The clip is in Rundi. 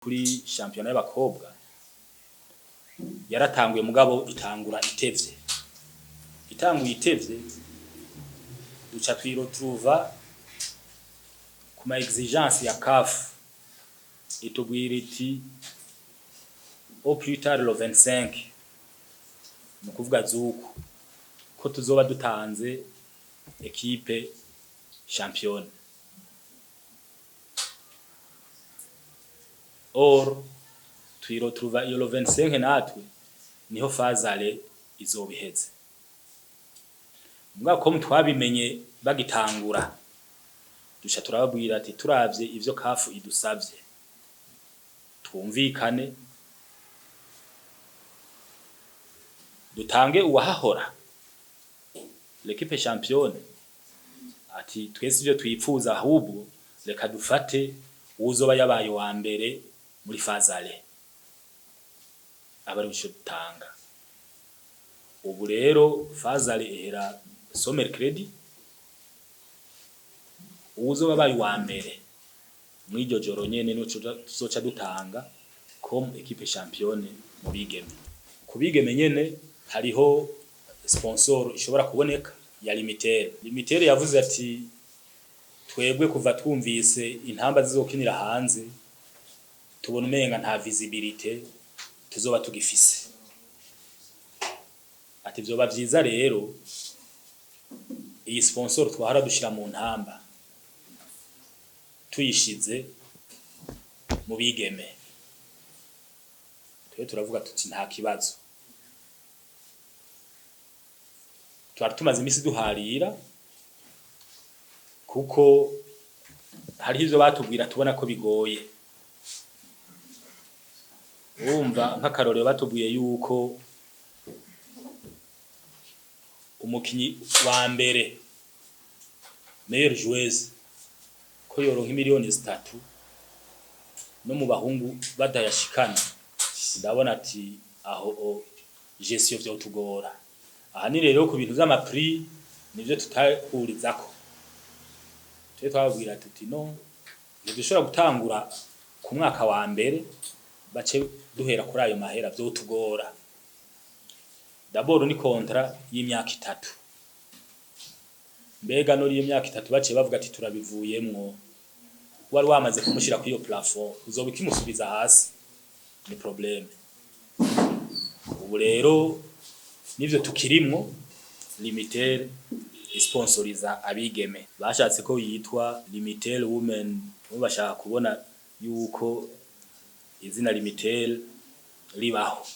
kuri championnat y'abakobwa yaratanguye mugabo itangura itevye duca twiretrouva kuma exigence ya CAF itubwira iti au plus tard le 25 no kuvuga zuko ko tuzoba dutanze equipe championne. Or twiretrouva iyo le 25 natwe niho fazale izobiheze. Mugabo ko twabimenye bagitangura dusha turababwira ati turavye ivyo kafu idusavye twumvikane dutange uwahahora l'équipe championne ati twese ivyo twipfuza ahubwo reka dufate uzoba yabaye wa mbere muri fazale abari bisho dutanga. Ubu rero fazale ehera sommer credit uzoba bayi wa mbere muri iryo joro nyene no tuzoca dutanga comme équipe championne mu bigeme. Ku bigeme nyene hariho sponsor ishobora kuboneka ya Lumitel. Lumitel yavuze ati twebwe kuva twumvise intamba zizokinira hanze tubona umenga nta visibilité tuzoba tugifise. Ati vyoba vyiza rero iyi sponsor twahara dushira mu ntamba tuyishize mu bigeme. Twe turavuga tuti nta kibazo. Twari tumaze imisi duharira kuko hari ivyo batubwira tubona ko bigoye. Urumva nk'akarorero batubwiye yuko umukinyi wa mbere meilleure joueuse ko yoronka miliyoni 3 no mu bahungu badayashikana. Ndabona ati aho gestion vyo tugora. Aha ni rero ku bintu vy'ama prix nivyo tutakurizako. Twe twabwira tuti no ntidushobora gutangura ku mwaka wa mbere bace duhera kuri ayo mahera vyo tugora. D'abord ni contrat y'imyaka 3. Mbega no y'imyaka 3 bace bavuga ati turabivuyemwo wari wamaze kumushira ku iyo plafond uzoba ikimusubiza hasi ni problème. Ubu rero nivyo tukirimwo Lumitel sponsoriza abigeme bashatse ko yitwa Lumitel Women. Bashaka kubona yuko izina Lumitel ribaho.